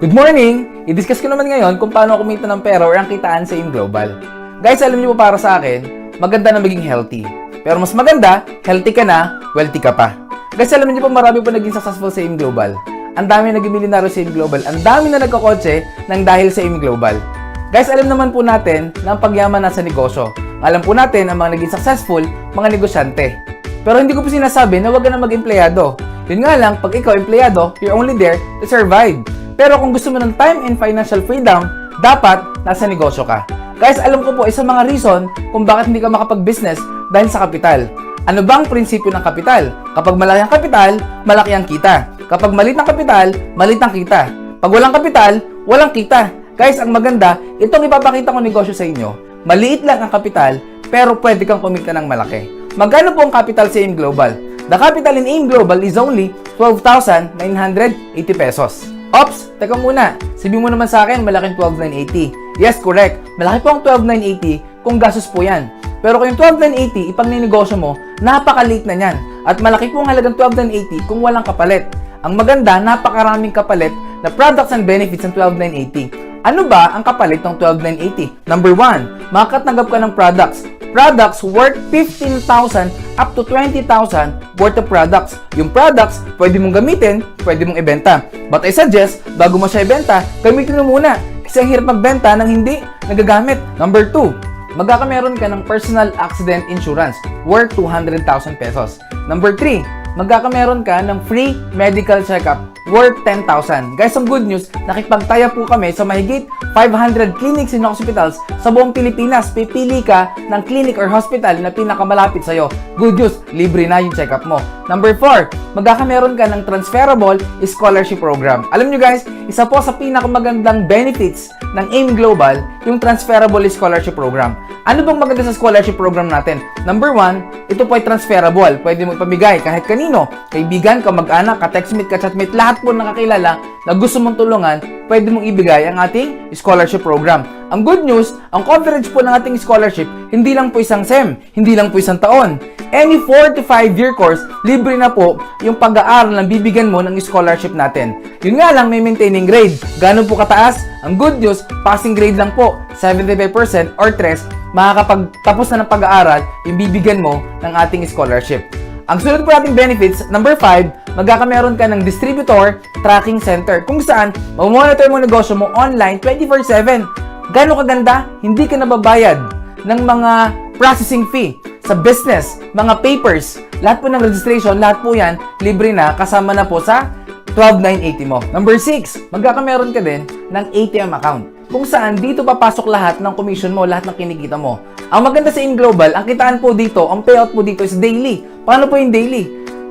Good morning! I-discuss ko naman ngayon kung paano kumita ng pera or ang kitaan sa Global. Guys, alam niyo po para sa akin, maganda na maging healthy. Pero mas maganda, healthy ka na, wealthy ka pa. Guys, alam niyo po marami po naging successful sa Global. Ang dami naging milyonaryo sa Global. Ang dami na nagkakotse nang dahil sa Global. Guys, alam naman po natin na ang pagyaman nasa negosyo. Alam po natin ang mga naging successful, mga negosyante. Pero hindi ko po sinasabi na huwag ka na mag-empleyado. Yun nga lang, pag ikaw empleyado, you're only there to survive. Pero kung gusto mo ng time and financial freedom, dapat nasa negosyo ka. Guys, alam ko po isang mga reason kung bakit hindi ka makapag-business dahil sa kapital. Ano bang prinsipyo ng kapital? Kapag malaki ang kapital, malaki ang kita. Kapag maliit ang kapital, maliit ang kita. Pag walang kapital, walang kita. Guys, ang maganda, itong ipapakita ko negosyo sa inyo. Maliit lang ang kapital, pero pwede kang kumita ng malaki. Magkano po ang capital sa AIM Global? The capital in AIM Global is only 12,980 pesos. Ops, teka muna. Sabihin mo naman sa akin, malaking 12,980. Yes, correct. Malaki po ang 12,980 kung gastos po yan. Pero kung yung 12,980, ipag ninegosyo mo, napakaliit na yan. At malaki po ang halagang 12,980 kung walang kapalit. Ang maganda, napakaraming kapalit na products and benefits ng 12,980. Ano ba ang kapalit ng 12,980? Number 1, makakatanggap ka ng products. Products worth 15,000 up to 20,000 worth of products. Yung products, pwede mong gamitin, pwede mong ibenta. But I suggest, bago mo siya ibenta, gamitin mo muna. Kasi ang hirap magbenta nang hindi nagagamit. Number 2, magkakameron ka ng personal accident insurance worth 200,000 pesos. Number 3, magkakameron ka ng free medical checkup worth 10,000. Guys, ang good news, nakipagtaya po kami sa mahigit 500 clinics and hospitals sa buong Pilipinas. Pipili ka ng clinic or hospital na pinakamalapit sa'yo. Good news, libre na yung check-up mo. Number 4, magkakameron ka ng transferable scholarship program. Alam nyo guys, isa po sa pinakamagandang benefits ng AIM Global, yung transferable scholarship program. Ano bang maganda sa scholarship program natin? Number 1, ito po ay transferable. Pwede mo ipamigay kahit kanino. Kaibigan, kamag-anak, ka-textmate, ka-chatmate, lahat po nakakilala na gusto mong tulungan, pwede mong ibigay ang ating scholarship program. Ang good news, ang coverage po ng ating scholarship, hindi lang po isang SEM, hindi lang po isang taon. Any 4 to 5 year course, libre na po yung pag-aaral na bibigyan mo ng scholarship natin. Yun nga lang, may maintaining grade. Gano'n po kataas? Ang good news, passing grade lang po, 75% or 3, makakapagtapos na ng pag-aaral yung bibigyan mo ng ating scholarship. Ang sunod po nating benefits, number 5, magkakameron ka ng distributor tracking center kung saan mamonitor mo negosyo mo online 24/7. Gano'ng kaganda? Hindi ka nababayad ng mga processing fee sa business, mga papers, lahat po ng registration, lahat po yan, libre na, kasama na po sa 12,980 mo. Number 6, magkakameron ka din ng ATM account kung saan dito papasok lahat ng commission mo, lahat ng kinikita mo. Ang maganda sa AIM Global, ang kitaan po dito, ang payout po dito is daily. Paano po yung daily?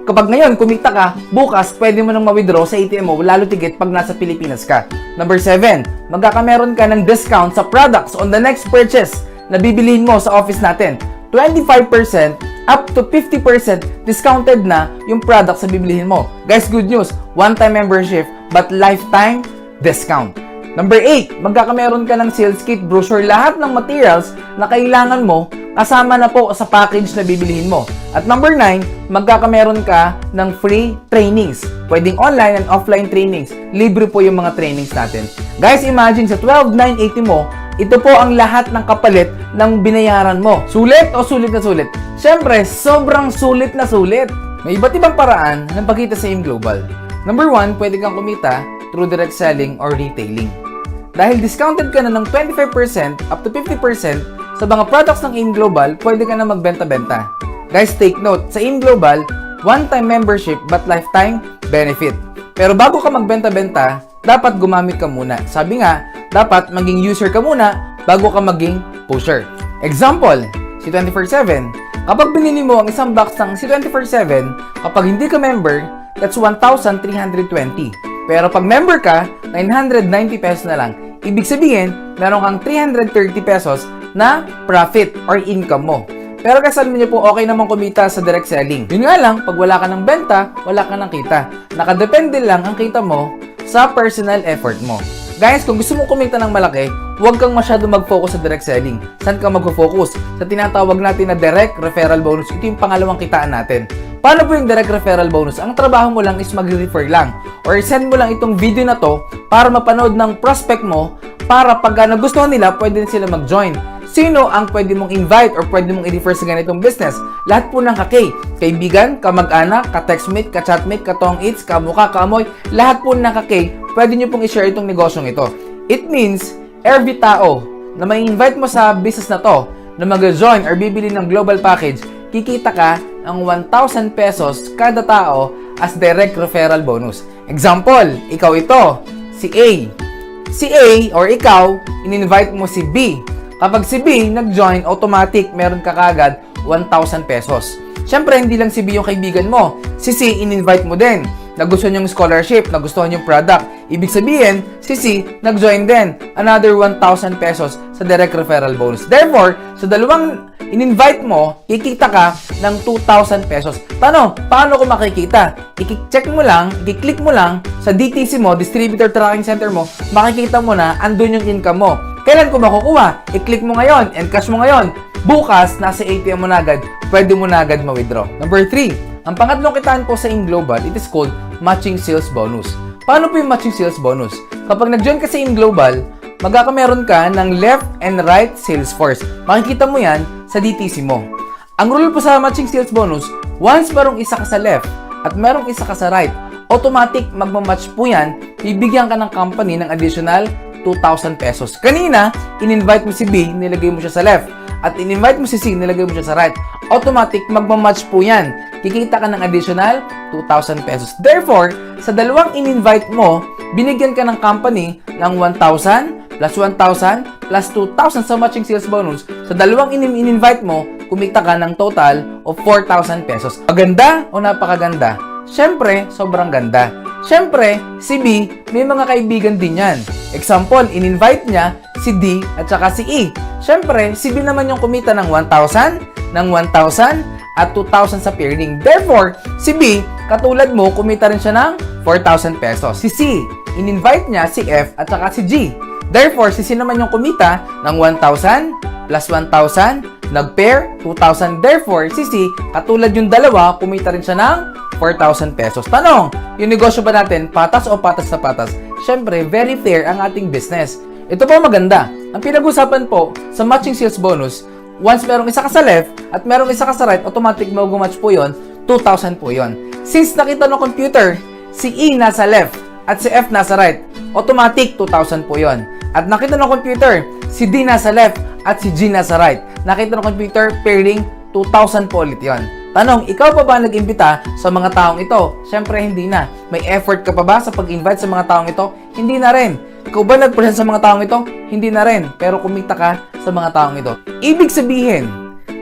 Kapag ngayon, kumita ka, bukas, pwede mo nang ma-withdraw sa ATM mo, lalo tigit pag nasa Pilipinas ka. Number 7, magkakameron ka ng discount sa products on the next purchase na bibilihin mo sa office natin. 25% up to 50% discounted na yung products na bibilihin mo. Guys, good news, one-time membership but lifetime discount. Number 8, magkakameron ka ng sales kit, brochure, lahat ng materials na kailangan mo kasama na po sa package na bibilihin mo. At number 9, magkakameron ka ng free trainings. Pwedeng online and offline trainings. Libre po yung mga trainings natin. Guys, imagine sa 12,980 mo, ito po ang lahat ng kapalit ng binayaran mo. Sulit o sulit na sulit? Siyempre, sobrang sulit na sulit. May iba't ibang paraan ng pagkita sa AIM Global. Number 1, pwede kang kumita through direct selling or retailing. Dahil discounted ka na ng 25% up to 50% sa mga products ng AIM Global, pwede ka na magbenta-benta. Guys, take note, sa AIM Global, one-time membership but lifetime benefit. Pero bago ka magbenta-benta, dapat gumamit ka muna. Sabi nga, dapat maging user ka muna bago ka maging pusher. Example, si 24/7. Kapag binili mo ang isang box ng si 24/7, kapag hindi ka member, that's 1,320. Pero pag member ka, 990 pesos na lang. Ibig sabihin, meron kang 330 pesos na profit or income mo. Pero kasi alam niyo po, okay naman kumita sa direct selling. Yun nga lang, pag wala ka ng benta, wala ka ng kita. Nakadepende lang ang kita mo sa personal effort mo. Guys, kung gusto mong kumita ng malaki, huwag kang masyado mag-focus sa direct selling. Saan ka mag-focus? Sa tinatawag natin na direct referral bonus. Ito yung pangalawang kitaan natin. Paano po yung direct referral bonus? Ang trabaho mo lang is mag-refer lang or send mo lang itong video na to para mapanood ng prospect mo para pag nagustuhan nila, pwede sila mag-join. Sino ang pwede mong invite or pwede mong i-refer sa ganitong business? Lahat po ng kaibigan, kamag-anak, ka-textmate, ka-chatmate, ka-tong-its, kamuka, kaamoy, lahat po ng pwede nyo pong i-share itong negosyong ito. It means, every tao na may invite mo sa business na to, na mag-join or bibili ng global package, kikita ka ng 1,000 pesos kada tao as direct referral bonus. Example, ikaw ito, si A. Si A or ikaw, in-invite mo si B. Kapag si B nag-join, automatic meron ka kagad 1,000 pesos. Siyempre, hindi lang si B yung kaibigan mo. Si C, in-invite mo din. Nagustuhan yung scholarship, nagustuhan yung product. Ibig sabihin, si C, nag-join din. Another 1,000 pesos sa direct referral bonus. Therefore, sa dalawang in-invite mo, kikita ka ng 2,000 pesos. Paano ko makikita? I-check mo lang, i-click mo lang sa DTC mo, Distributor Tracking Center mo, makikita mo na andun yung income mo. Kailan ko makukuha? I-click mo ngayon, encash mo ngayon. Bukas, nasa ATM mo na agad, pwede mo na agad ma-withdraw. Number 3, ang pangatlong kitaan po sa InGlobal, it is called Matching Sales Bonus. Paano po yung Matching Sales Bonus? Kapag nag-join ka sa InGlobal, magkakameron ka ng left and right sales force. Makikita mo yan sa DTC mo. Ang rule po sa Matching Sales Bonus, once merong isa ka sa left at merong isa ka sa right, automatic magmamatch po yan, bibigyan ka ng company ng additional 2,000 pesos. Kanina, in-invite mo si B, nilagay mo siya sa left. At in-invite mo si C, nilagay mo siya sa right. Automatic, magmamatch po yan. Kikita ka ng additional 2,000 pesos. Therefore, sa dalawang in-invite mo, binigyan ka ng company ng 1,000 plus 1,000 plus 2,000 sa matching sales bonus. Sa dalawang in-invite mo, kumita ka ng total of 4,000 pesos. Maganda o napakaganda? Siyempre, sobrang ganda. Siyempre, si B, may mga kaibigan din yan. Example, in-invite niya si D at saka si E. Siyempre, si B naman yung kumita ng 1,000, ng 1,000 at 2,000 sa pairing. Therefore, si B, katulad mo, kumita rin siya ng 4,000 pesos. Si C, in-invite niya si F at saka si G. Therefore, si C naman yung kumita ng 1,000 plus 1,000, nag-pair, 2,000. Therefore, si C, katulad yung dalawa, kumita rin siya ng 4,000 pesos. Tanong, yung negosyo ba natin, patas o patas na patas? Siyempre, very fair ang ating business. Ito po maganda. Ang pinag-usapan po sa matching sales bonus, once merong isa ka sa left at merong isa ka sa right, automatic mag-match po yon, 2,000 po yon. Since nakita ng computer, si E nasa left at si F nasa right, automatic 2,000 po yon. At nakita ng computer, si D nasa left at si G nasa right. Nakita ng computer, pairing, 2,000 po ulit yon. Tanong, ikaw pa ba nag-imbita sa mga taong ito? Siyempre, hindi na. May effort ka pa ba sa pag-invite sa mga taong ito? Hindi na rin. Ikaw ba nag-present sa mga taong ito? Hindi na rin. Pero kumita ka sa mga taong ito. Ibig sabihin,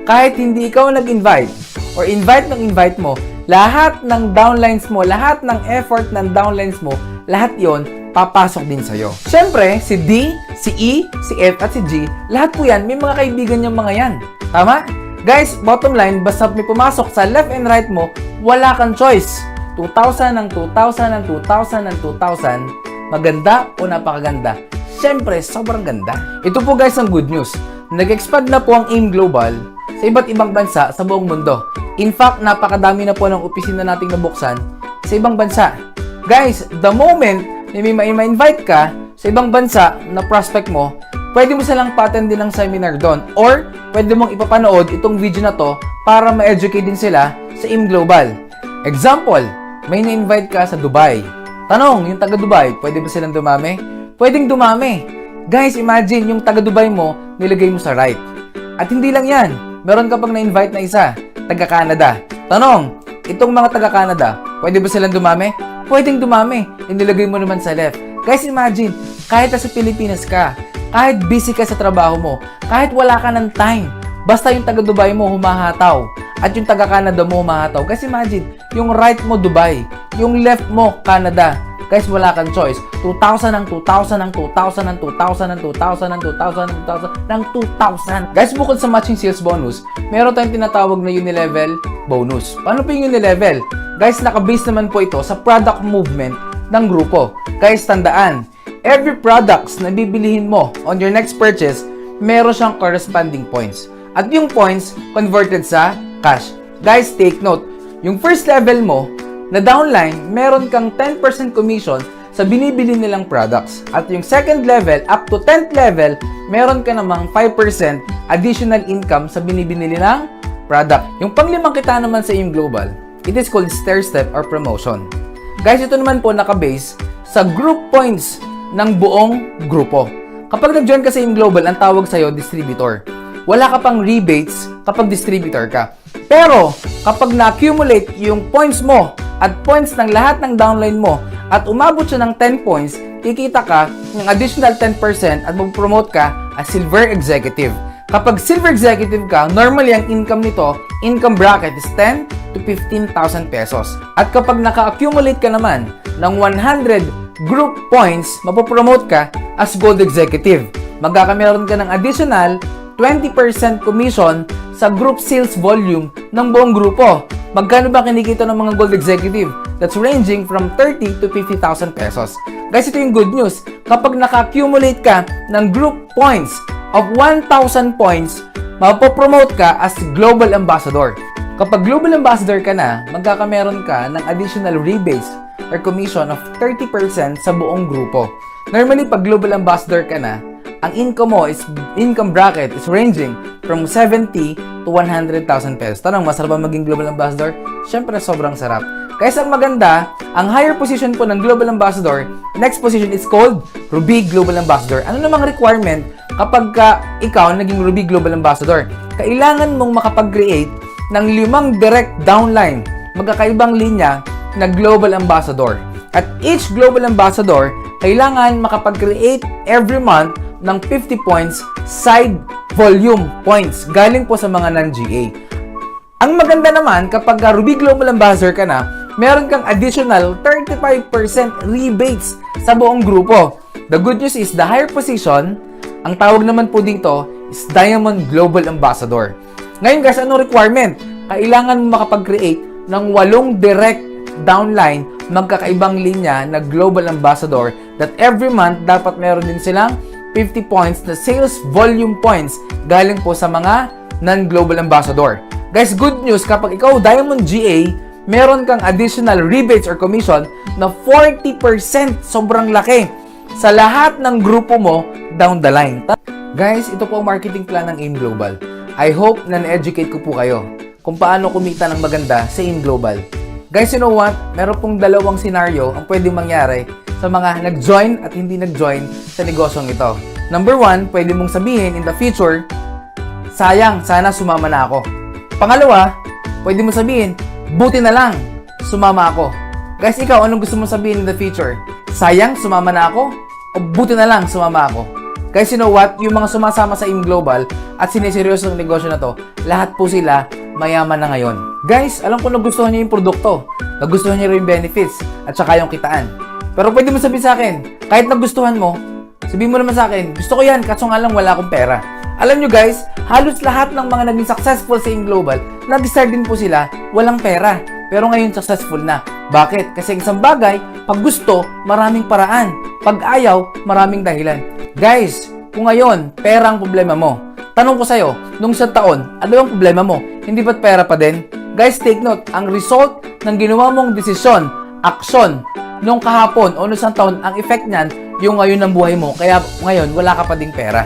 kahit hindi ikaw nag-invite or invite ng invite mo, lahat ng downlines mo, lahat ng effort ng downlines mo, lahat yon papasok din sa'yo. Siyempre, si D, si E, si F at si G, lahat po yan, may mga kaibigan yung mga yan. Tama? Guys, bottom line, basta may pumasok sa left and right mo, wala kang choice. 2,000 ng 2,000 ng 2,000 ng 2,000, maganda o napakaganda? Siyempre, sobrang ganda. Ito po guys ang good news. Nag-expand na po ang AIM Global sa iba't ibang bansa sa buong mundo. In fact, napakadami na po ng opisina nating nabuksan sa ibang bansa. Guys, the moment na may ma-invite ka sa ibang bansa na prospect mo, pwede mo silang pa-attend din ng seminar doon or pwede mong ipapanood itong video na to para ma-educate din sila sa AIM Global. Example, may na-invite ka sa Dubai. Tanong, yung taga Dubai, pwede ba silang dumami? Pwedeng dumami. Guys, imagine yung taga Dubai mo, nilagay mo sa right. At hindi lang yan, meron ka pang na-invite na isa, taga Canada. Tanong, itong mga taga Canada, pwede ba silang dumami? Pwedeng dumami, inilagay mo naman sa left. Guys, imagine, kahit sa Pilipinas ka, kahit busy ka sa trabaho mo, kahit wala ka ng time, basta yung taga Dubai mo humahataw at yung taga Canada mo humahataw. Guys, imagine, yung right mo Dubai, yung left mo Canada. Guys, wala kang choice. 2,000 ng 2,000 ng 2,000 ng 2,000 ng 2,000 ng 2,000 ng 2,000 ng 2,000. Guys, bukod sa matching sales bonus, meron tayong tinatawag na unilevel bonus. Paano po yung unilevel? Guys, naka-base naman po ito sa product movement ng grupo. Guys, tandaan, every products na bibilihin mo on your next purchase, meron siyang corresponding points. At yung points, converted sa cash. Guys, take note, Yung first level mo, na downline, meron kang 10% commission sa binibili nilang products. At yung second level, up to 10th level, meron ka namang 5% additional income sa binibili nilang product. Yung panglimang kita naman sa yung global, it is called stair step or promotion. Guys, ito naman po nakabase sa group points ng buong grupo. Kapag nag-join ka sa yung global, ang tawag sa'yo, distributor. Wala ka pang rebates kapag distributor ka. Pero, kapag na-accumulate yung points mo at points ng lahat ng downline mo at umabot siya ng 10 points, kikita ka ng additional 10% at mag-promote ka as silver executive. Kapag silver executive ka, normally ang income nito, income bracket is 10 to 15,000 pesos. At kapag naka-accumulate ka naman ng 100 group points, mapopromote ka as gold executive. Magkakameron ka ng additional 20% commission sa group sales volume ng buong grupo. Magkano ba kinikita ng mga gold executive? That's ranging from 30 to 50,000 pesos. Guys, ito yung good news. Kapag naka-accumulate ka ng group points of 1,000 points, mapopromote ka as global ambassador. Kapag global ambassador ka na, magkakameron ka ng additional rebates or commission of 30% sa buong grupo. Normally, pag global ambassador ka na, ang income bracket is ranging from 70 to 100,000 pesos. Tanong, masarap ba maging global ambassador? Syempre, sobrang sarap. Kaya ang maganda, ang higher position po ng global ambassador, next position is called Ruby Global Ambassador. Ano namang requirement kapag ikaw naging Ruby Global Ambassador? Kailangan mong makapag-create ng 5 direct downline, magkakaibang linya na global ambassador. At each global ambassador, kailangan makapag-create every month ng 50 points side volume points galing po sa mga non-GA. Ang maganda naman, kapag Ruby Global Ambassador ka na, meron kang additional 35% rebates sa buong grupo. The good news is, the higher position, ang tawag naman po dito is Diamond Global Ambassador. Ngayon guys, ano requirement? Kailangan mo makapag-create ng 8 direct downline, magkakaibang linya na Global Ambassador that every month dapat meron din silang 50 points na sales volume points galing po sa mga non-Global Ambassador. Guys, good news, kapag ikaw Diamond GA, meron kang additional rebates or commission na 40%, sobrang laki, sa lahat ng grupo mo down the line. Guys, ito po ang marketing plan ng AIM Global. I hope na na-educate ko po kayo kung paano kumita ng maganda sa AIM Global. Guys, you know what? Meron pong dalawang scenario ang pwedeng mangyari sa mga nag-join at hindi nag-join sa negosyong ito. Number 1, pwede mong sabihin in the future, sayang, sana sumama na ako. Pangalawa, pwede mong sabihin, buti na lang, sumama ako. Guys, ikaw, anong gusto mong sabihin in the future? Sayang, sumama na ako? O buti na lang, sumama ako? Guys, you know what? Yung mga sumasama sa AIM Global at siniseryoso ng negosyo na to, lahat po sila mayaman na ngayon. Guys, alam ko nagustuhan niyo yung produkto, nagustuhan niyo rin yung benefits, at saka yung kitaan. Pero pwede mo sabihin sa akin, kahit nagustuhan mo, sabihin mo naman sa akin, gusto ko yan, kaso nga lang wala akong pera. Alam nyo guys, halos lahat ng mga naging successful sa AIM Global, nag-start din po sila, walang pera. Pero ngayon successful na. Bakit? Kasi isang bagay, pag gusto, maraming paraan. Pag ayaw, maraming dahilan. Guys, kung ngayon, pera ang problema mo, tanong ko sa'yo, nung isang taon, ano ang problema mo? Hindi ba't pera pa din? Guys, take note, ang result ng ginawa mong desisyon, aksyon, nung kahapon o nung isang taon, ang effect niyan, yung ngayon ng buhay mo. Kaya ngayon, wala ka pa ding pera.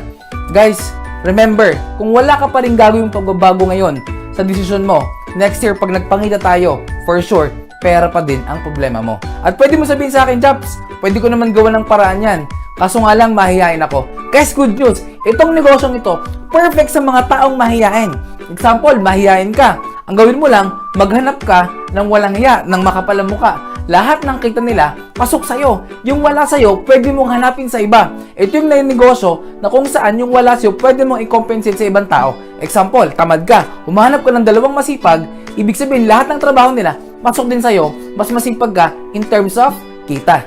Guys, remember, kung wala ka pa rin gagawin pagbabago ngayon sa desisyon mo, next year, pag nagpangita tayo, for sure, pera pa din ang problema mo. At pwede mo sabihin sa akin, Japs, pwede ko naman gawa ng paraan yan. Kaso nga lang, mahihain ako. Guys, good news, itong negosyong ito, perfect sa mga taong mahihain. Example, mahihain ka. Ang gawin mo lang, maghanap ka ng walang hiya, ng makapalang muka. Lahat ng kita nila, pasok sa'yo. Yung wala sa'yo, pwede mong hanapin sa iba. Ito yung negosyo na kung saan yung wala sa'yo, pwede mong i-compensate sa ibang tao. Example, tamad ka, humahanap ka ng 2 masipag, ibig sabihin lahat ng trabaho nila, pasok din sa'yo, mas masipag ka in terms of kita.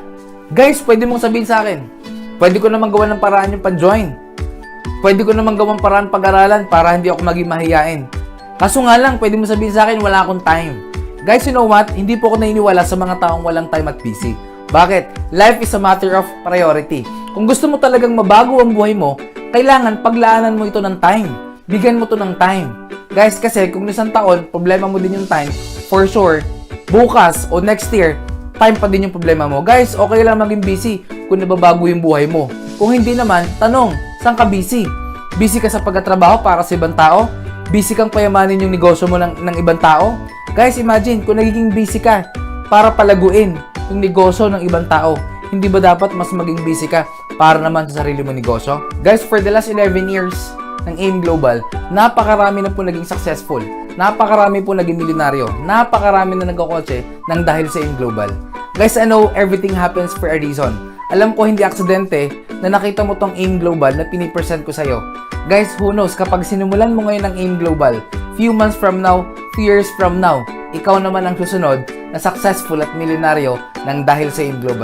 Guys, pwede mong sabihin sa akin, pwede ko naman gawa ng paraan yung pan-join. Pwede ko naman gawang paraan pag-aralan para hindi ako maging mahiyain. Kaso nga lang, pwede mo sabihin sa akin, wala akong time. Guys, you know what? Hindi po ako naniniwala sa mga taong walang time at busy. Bakit? Life is a matter of priority. Kung gusto mo talagang mabago ang buhay mo, kailangan paglaanan mo ito ng time. Bigyan mo to ng time. Guys, kasi kung isang taon, problema mo din yung time, for sure, bukas o next year, time pa din yung problema mo. Guys, okay lang maging busy kung nababago yung buhay mo. Kung hindi naman, tanong, saan ka busy? Busy ka sa pagtatrabaho para sa ibang tao? Busy kang payamanin yung negosyo mo ng ibang tao? Guys, imagine kung nagiging busy ka para palaguin yung negosyo ng ibang tao. Hindi ba dapat mas maging busy ka para naman sa sarili mo negosyo? Guys, for the last 11 years ng AIM Global, napakarami na po naging successful. Napakarami po naging milyonaryo. Napakarami na nagkakotse ng dahil sa AIM Global. Guys, I know everything happens for a reason. Alam ko hindi aksidente na nakita mo tong AIM Global na pinipresent ko sa'yo. Guys, who knows, kapag sinimulan mo ngayon ng AIM Global, few months from now, few years from now, ikaw naman ang susunod na successful at milyonaryo ng dahil sa AIM Global.